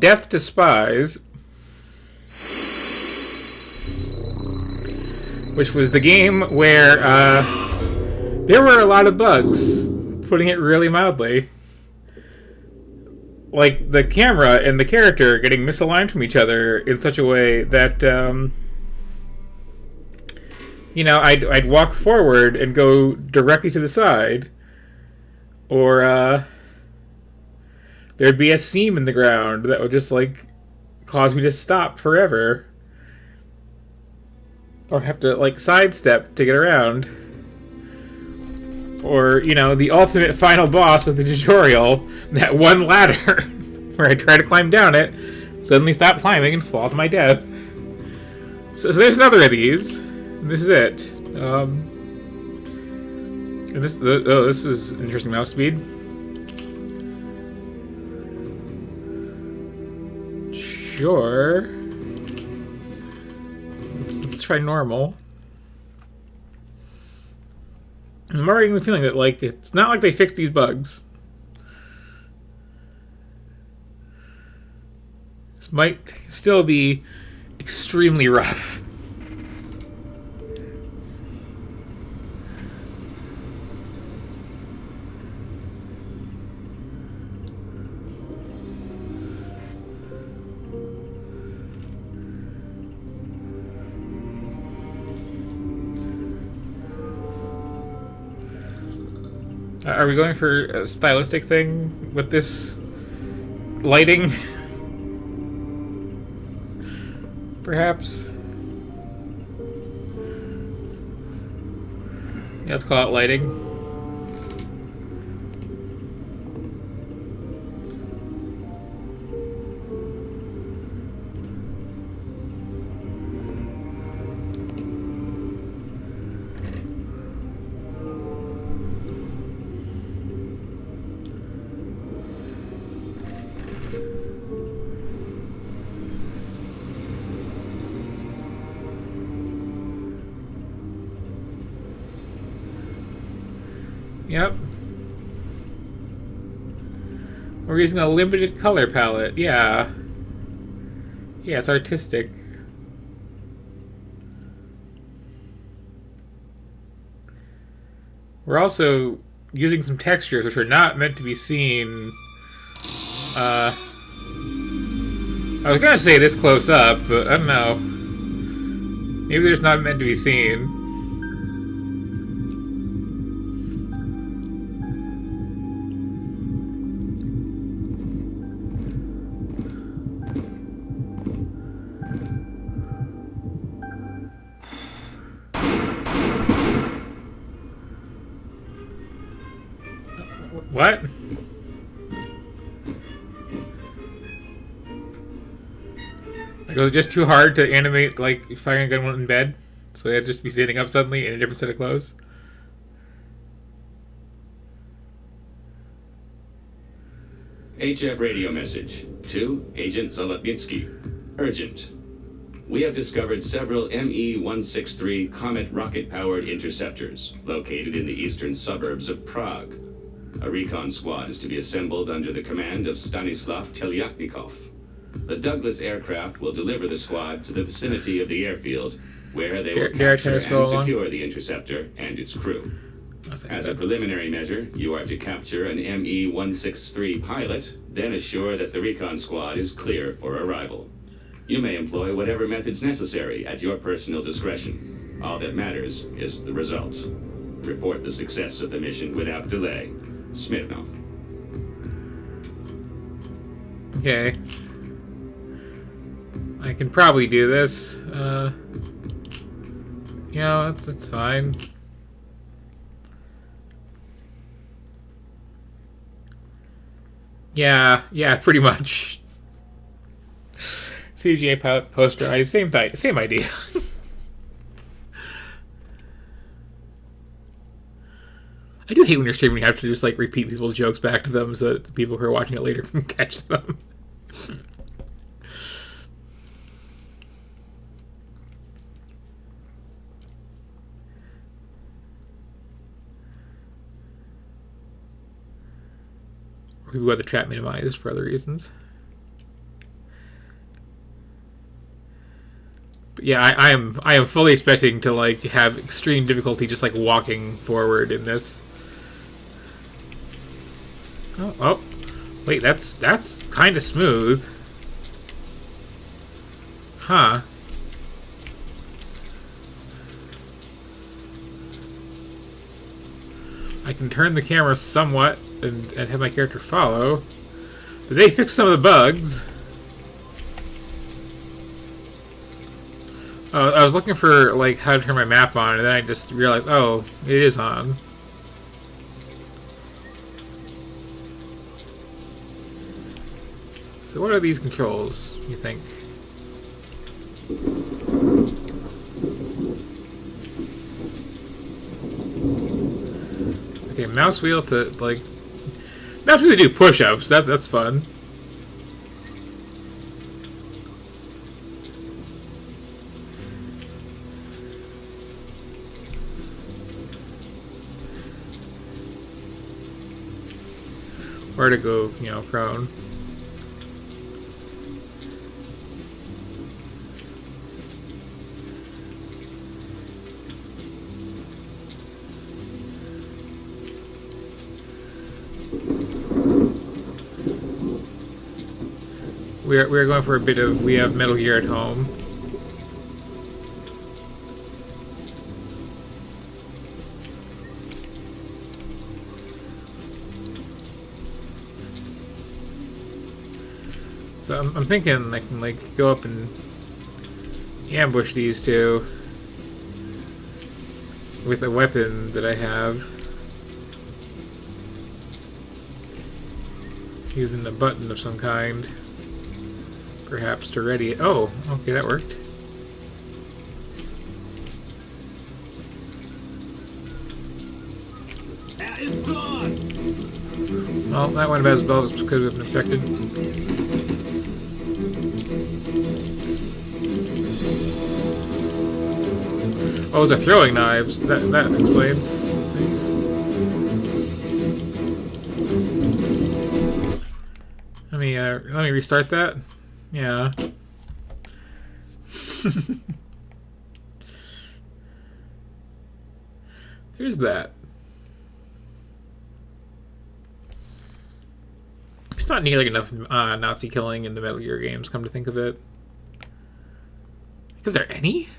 Death to Spies, which was the game where there were a lot of bugs, putting it really mildly. Like the camera and the character getting misaligned from each other in such a way that, I'd walk forward and go directly to the side, or there'd be a seam in the ground that would just like cause me to stop forever, or have to like sidestep to get around, or the ultimate final boss of the tutorial, that one ladder where I try to climb down it, suddenly stop climbing and fall to my death. So there's another of these. And this is it. And this is interesting mouse speed. Sure. Let's try normal. I'm already getting the feeling that like it's not like they fixed these bugs. This might still be extremely rough. Are we going for a stylistic thing with this lighting? Perhaps? Yeah, let's call it lighting. Yep. We're using a limited color palette. Yeah. Yeah, it's artistic. We're also using some textures which are not meant to be seen. I was gonna say this close up, but I don't know. Maybe they're just not meant to be seen. What? Like, was it just too hard to animate, like, firing a gun in bed? So they had to just be standing up suddenly in a different set of clothes? HF radio message to Agent Zalotnitsky. Urgent. We have discovered several ME-163 Comet rocket-powered interceptors located in the eastern suburbs of Prague. A recon squad is to be assembled under the command of Stanislav Telyatnikov. The Douglas aircraft will deliver the squad to the vicinity of the airfield, where they will capture and secure the interceptor and its crew. As a preliminary measure, you are to capture an ME-163 pilot, then assure that the recon squad is clear for arrival. You may employ whatever methods necessary at your personal discretion. All that matters is the result. Report the success of the mission without delay. Smirnov. Okay. I can probably do this. That's fine. Yeah, pretty much. CGA pilot poster eyes, same idea. I do hate when you're streaming you have to just like repeat people's jokes back to them so that the people who are watching it later can catch them. Or people have the chat minimized for other reasons. Yeah, I am fully expecting to like have extreme difficulty just like walking forward in this. Oh, wait, that's kind of smooth, huh? I can turn the camera somewhat and have my character follow. But they fixed some of the bugs. I was looking for like how to turn my map on, and then I just realized, oh, it is on. So what are these controls, you think? Okay, mouse wheel to like mouse wheel to do push-ups. That's fun. Where to go, prone. We're going for a bit of we have Metal Gear at home. So I'm thinking I can like go up and ambush these two with a weapon that I have, using a button of some kind, perhaps to ready it. Oh, okay, that worked. Well, that went about as well as could have been expected. Oh, those are throwing knives. That explains things. Let me restart that. Yeah. There's that. It's not nearly enough Nazi killing in the Metal Gear games, come to think of it. Is there any?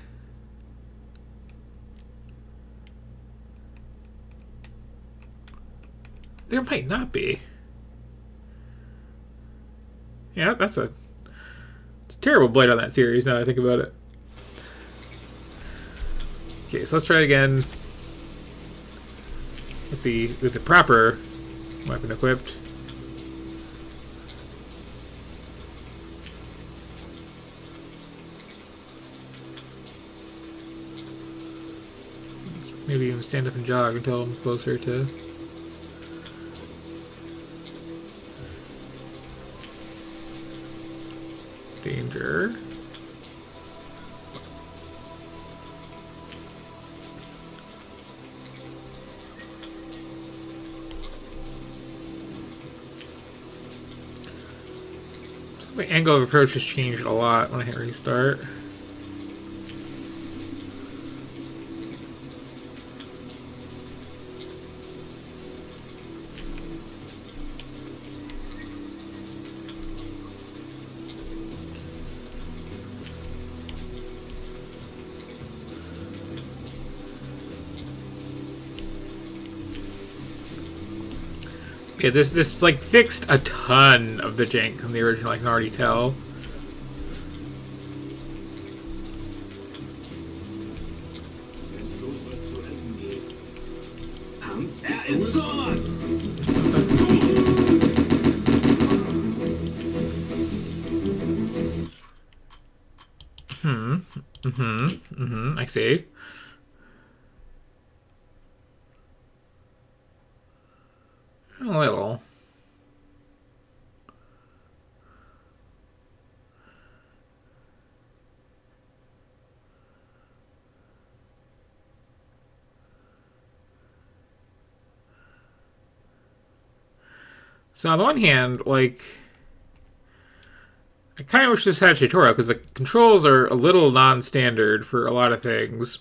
There might not be. Yeah, it's a terrible blight on that series now that I think about it. Okay, so let's try it again with the proper weapon equipped. Maybe even stand up and jog until I'm closer to. Danger. My angle of approach has changed a lot when I hit restart. Yeah, this like fixed a ton of the jank from the original. I can already tell. I see. A little. So on the one hand, like, I kind of wish this had a tutorial, because the controls are a little non-standard for a lot of things.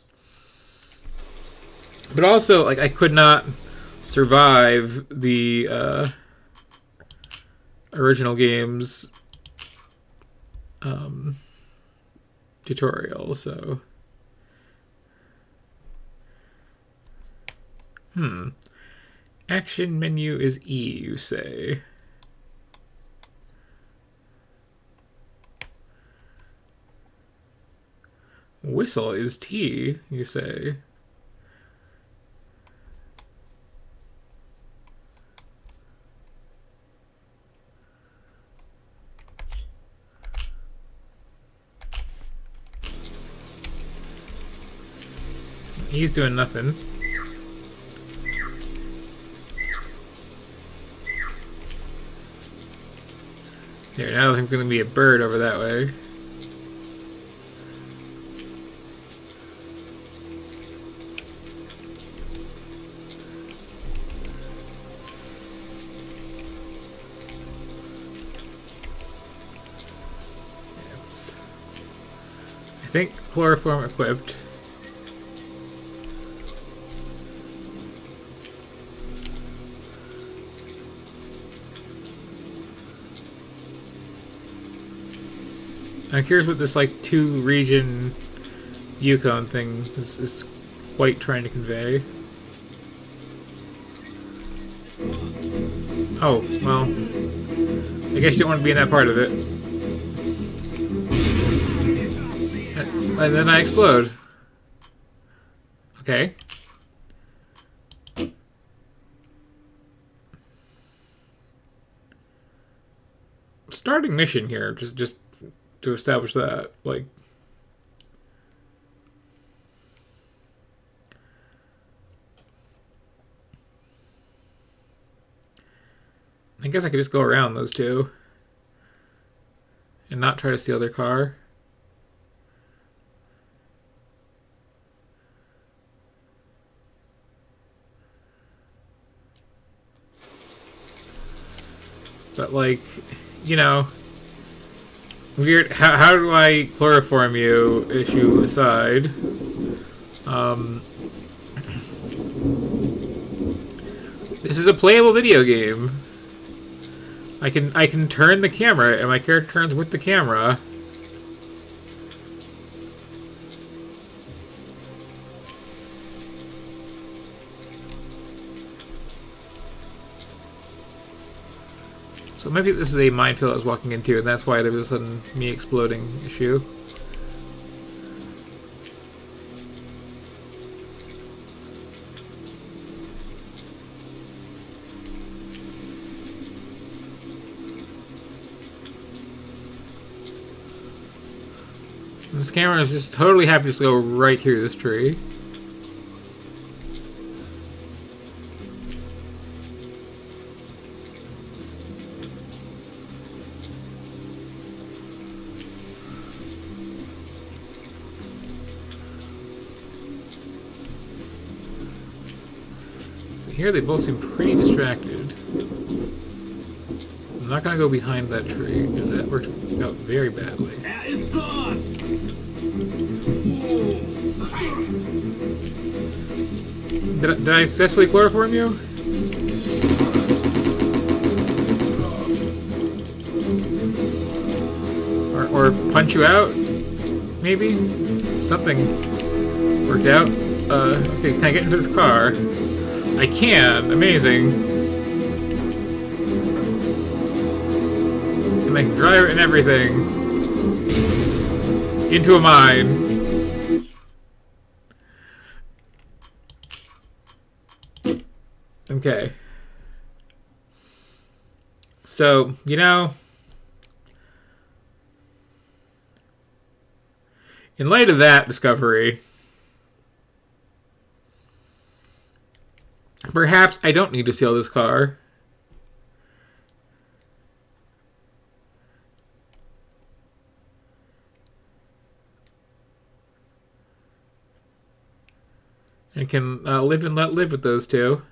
But also, like, I could not survive the original game's tutorial, so... Action menu is E, you say. Whistle is T, you say. He's doing nothing. There, now there's going to be a bird over that way. It's, I think chloroform equipped. I'm curious what this, like, 2-region Yukon thing is quite trying to convey. Oh, well. I guess you don't want to be in that part of it. And then I explode. Okay. Starting mission here, just to establish that, like, I guess I could just go around those two and not try to steal their car. But, like, you know, weird. How do I chloroform you? Issue aside. This is a playable video game. I can turn the camera, and my character turns with the camera. So maybe this is a minefield I was walking into, and that's why there was a sudden me exploding issue. And this camera is just totally happy to just go right through this tree. Here they both seem pretty distracted. I'm not gonna go behind that tree because that worked out very badly. Did I successfully chloroform you? Or punch you out? Maybe? Something worked out. Okay, can I get into this car? I can. Amazing. And I can drive it and everything. Into a mine. Okay. So, you know, in light of that discovery, perhaps I don't need to steal this car. I can live and let live with those two.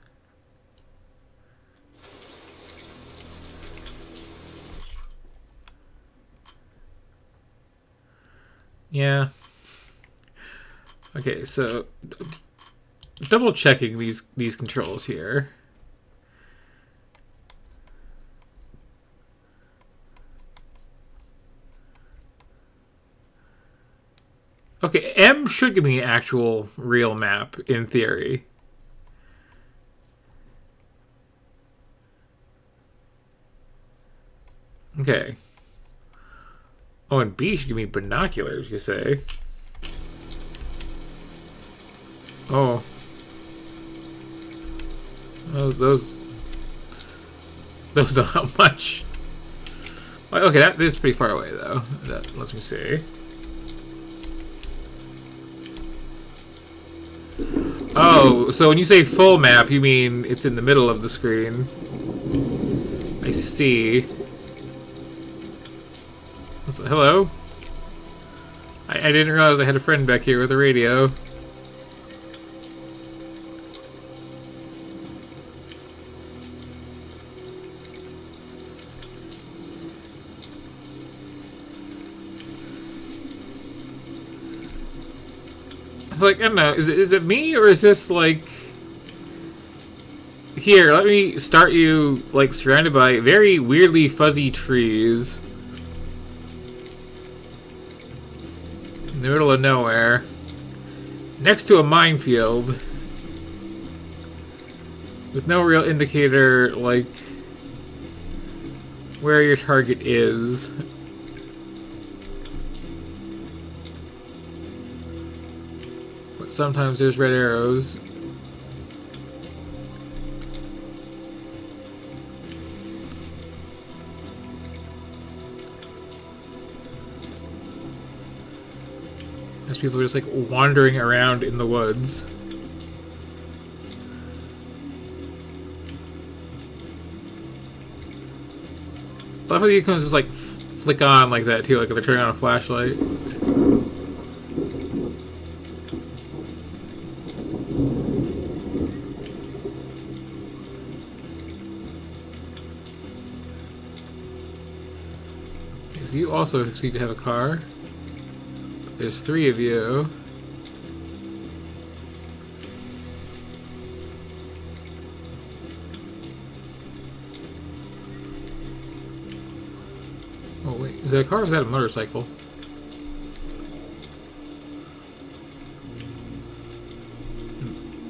Yeah. Okay, so double checking these controls here. Okay, M should give me an actual real map in theory. Okay. Oh, and B should give me binoculars, you say? Oh. Those don't help much. Okay, that is pretty far away, though. That lets me see. Oh, so when you say full map, you mean it's in the middle of the screen. I see. Hello? I didn't realize I had a friend back here with a radio. It's like, I don't know, is it me, or is this like... Here, let me start you, like, surrounded by very weirdly fuzzy trees. In the middle of nowhere. Next to a minefield. With no real indicator, like, where your target is. But sometimes there's red arrows. As people are just like wandering around in the woods. I love how the icons just like flick on like that too, like if they're turning on a flashlight. Okay, so you also seem to have a car. There's 3 of you. Oh wait, is that a car or is that a motorcycle?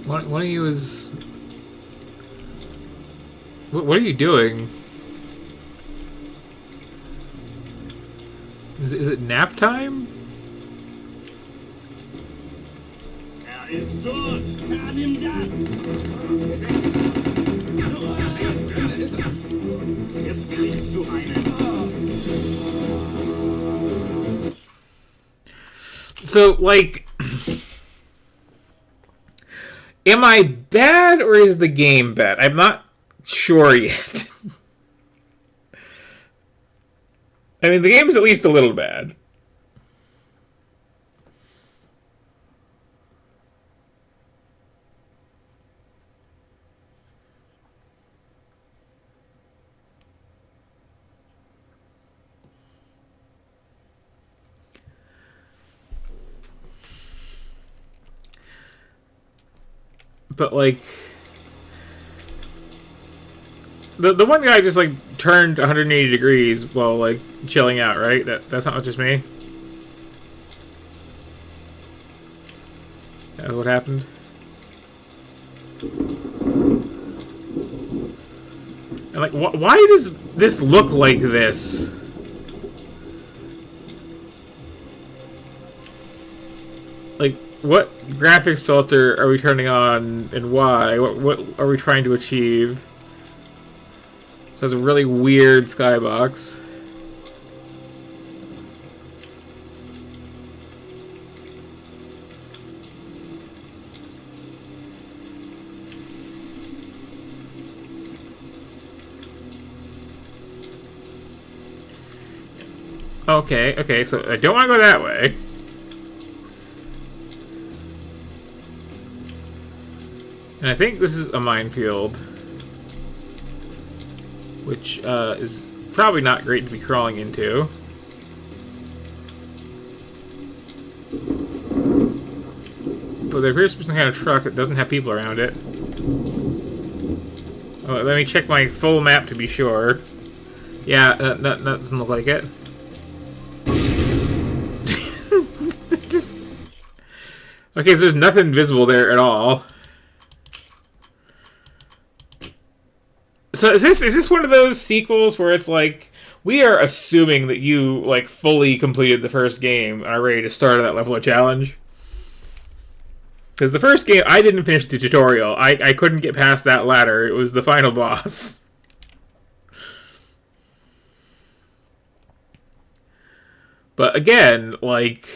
One of you is... What are you doing? Is it nap time? Ist tot! Ja, nimm das! Jetzt kriegst du einen. So, like... Am I bad or is the game bad? I'm not sure yet. I mean, the game's at least a little bad. But, like... The one guy just, like, turned 180 degrees while, like, chilling out, right? That's not just me? That's what happened? And, like, why does this look like this? Like, what graphics filter are we turning on and why? What are we trying to achieve? So it's a really weird skybox. Okay, so I don't want to go that way. And I think this is a minefield. Which is probably not great to be crawling into. But there appears to be some kind of truck that doesn't have people around it. Oh, let me check my full map to be sure. Yeah, that doesn't look like it. Just... Okay, so there's nothing visible there at all. So is this one of those sequels where it's like, we are assuming that you like fully completed the first game and are ready to start at that level of challenge? Because the first game, I didn't finish the tutorial. I couldn't get past that ladder. It was the final boss. But again, like...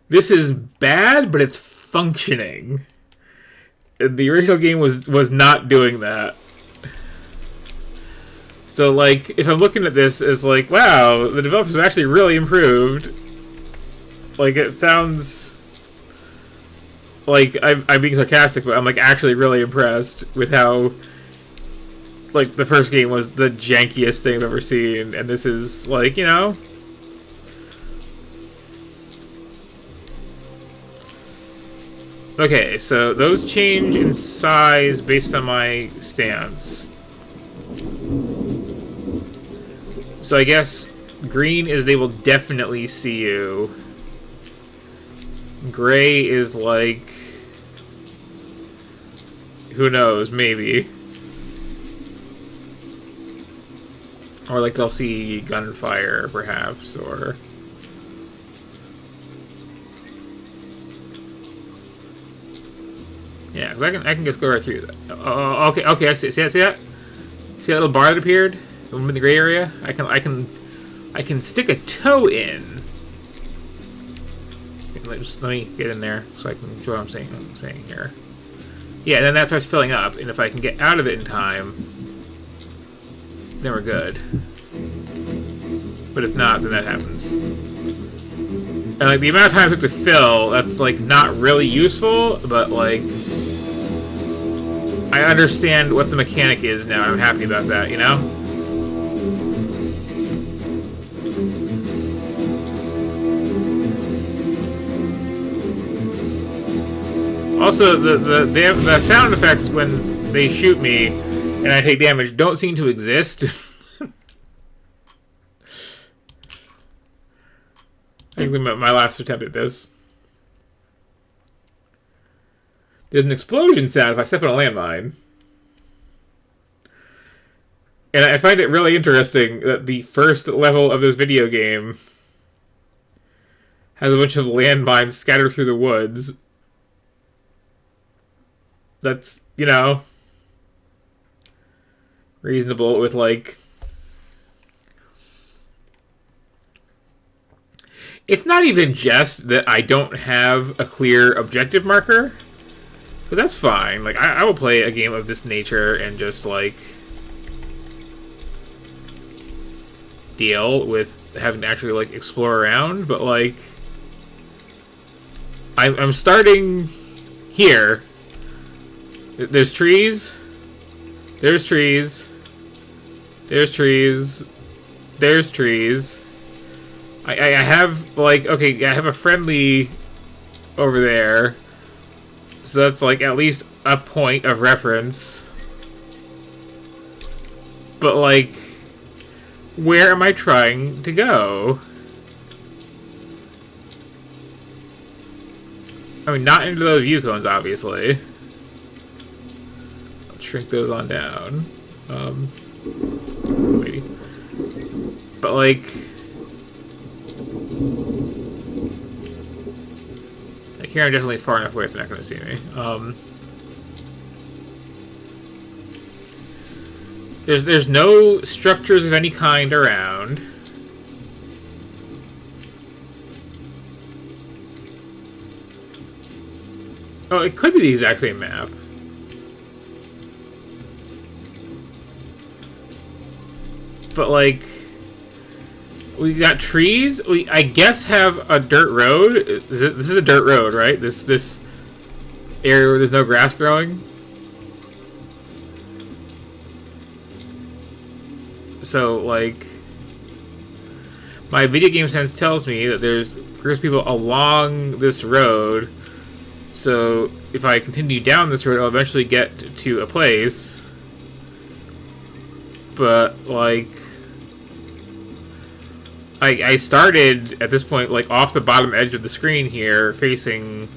This is bad, but it's functioning. The original game was not doing that. So, like, if I'm looking at this as like, wow, the developers have actually really improved. Like, it sounds like I'm being sarcastic, but I'm like actually really impressed with how, like, the first game was the jankiest thing I've ever seen, and this is like, you know. Okay, so those change in size based on my stance. So I guess green is they will definitely see you. Gray is like... who knows, maybe. Or like they'll see gunfire, perhaps, or... Yeah, because I can just go right through that. Oh, okay, I see that? See that little bar that appeared in the gray area? I can stick a toe in. Let me get in there so I can show what I'm saying here. Yeah, and then that starts filling up, and if I can get out of it in time, then we're good. But if not, then that happens. And like the amount of time it took to fill, that's like not really useful, but like I understand what the mechanic is now, and I'm happy about that, you know? Also, the sound effects when they shoot me and I take damage don't seem to exist. I think my last attempt at this. There's an explosion sound if I step on a landmine. And I find it really interesting that the first level of this video game has a bunch of landmines scattered through the woods. That's, you know, reasonable with, like... It's not even just that I don't have a clear objective marker. But that's fine. Like, I will play a game of this nature and just, like, deal with having to actually, like, explore around. But, like, I'm starting here. There's trees. There's trees. There's trees. There's trees. I have, like, okay, I have a friendly over there. So that's, like, at least a point of reference. But, like, where am I trying to go? I mean, not into those view cones, obviously. Let's shrink those on down. Maybe. But, like... Like, here I'm definitely far enough away if they're not going to see me. There's no structures of any kind around. Oh, it could be the exact same map. But, like... We got trees. We, I guess, have a dirt road. This is a dirt road, right? This area where there's no grass growing. So, like... My video game sense tells me that there's groups of people along this road. So if I continue down this road, I'll eventually get to a place. But, like... I started, at this point, like, off the bottom edge of the screen here, facing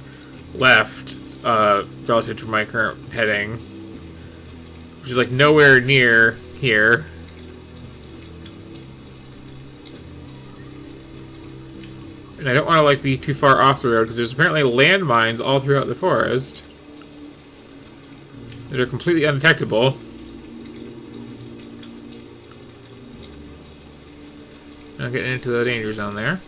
left, relative to my current heading. Which is, like, nowhere near here. And I don't want to, like, be too far off the road, because there's apparently landmines all throughout the forest that are completely undetectable. Not getting into the danger zone there.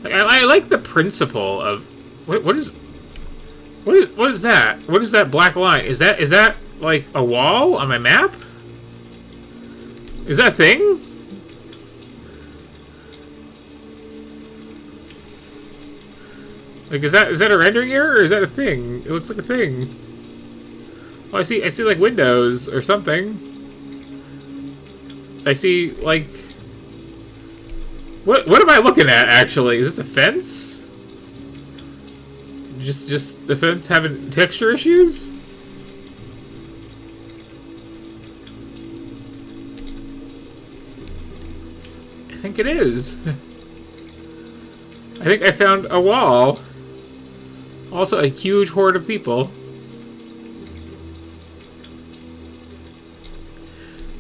Like, I like the principle of what is that? What is that black line? Is that like a wall on my map? Is that a thing? Like, is that a rendering error or is that a thing? It looks like a thing. Oh, I see like windows or something. I see, like... What am I looking at, actually? Is this a fence? Just the fence having texture issues? I think it is. I think I found a wall. Also a huge horde of people.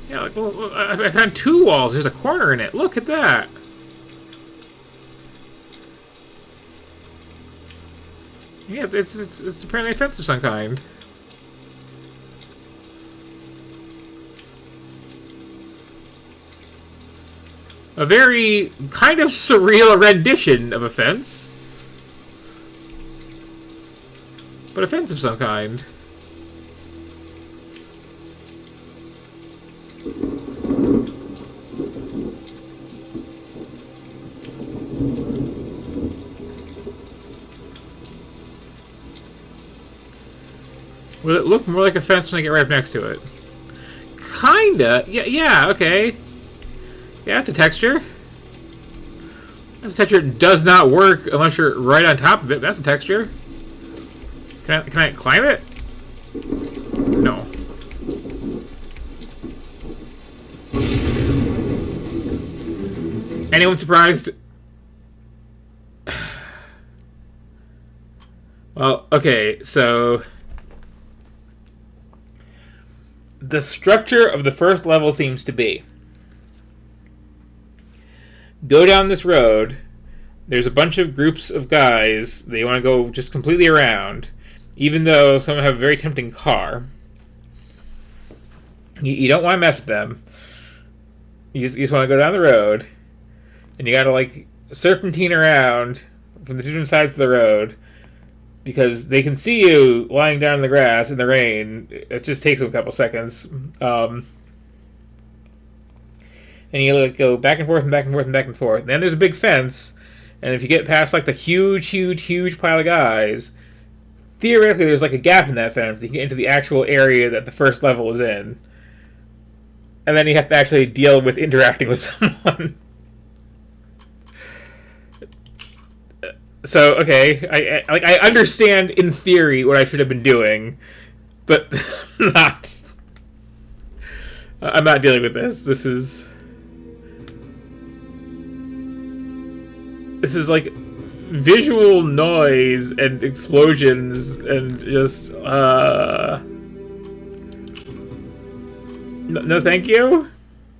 Yeah, like, well, I found two walls. There's a corner in it. Look at that. Yeah, it's apparently a fence of some kind. A very kind of surreal rendition of a fence. But a fence of some kind. Will it look more like a fence when I get right up next to it? Kinda. Yeah, okay. Yeah, that's a texture. That's a texture that does not work unless you're right on top of it. That's a texture. Can I climb it? No. Anyone surprised? Well, okay, so... The structure of the first level seems to be... Go down this road. There's a bunch of groups of guys. They want to go just completely around. Even though some have a very tempting car. You don't want to mess with them. You just want to go down the road. And you gotta, like, serpentine around from the two different sides of the road. Because they can see you lying down in the grass in the rain. It just takes them a couple seconds. And you like, go back and forth and back and forth and back and forth. Then there's a big fence. And if you get past, like, the huge pile of guys... Theoretically, there's like a gap in that fence. You can get into the actual area that the first level is in. And then you have to actually deal with interacting with someone. So, okay, I understand in theory what I should have been doing, but not. I'm not dealing with this. This is like visual noise and explosions and just no thank you.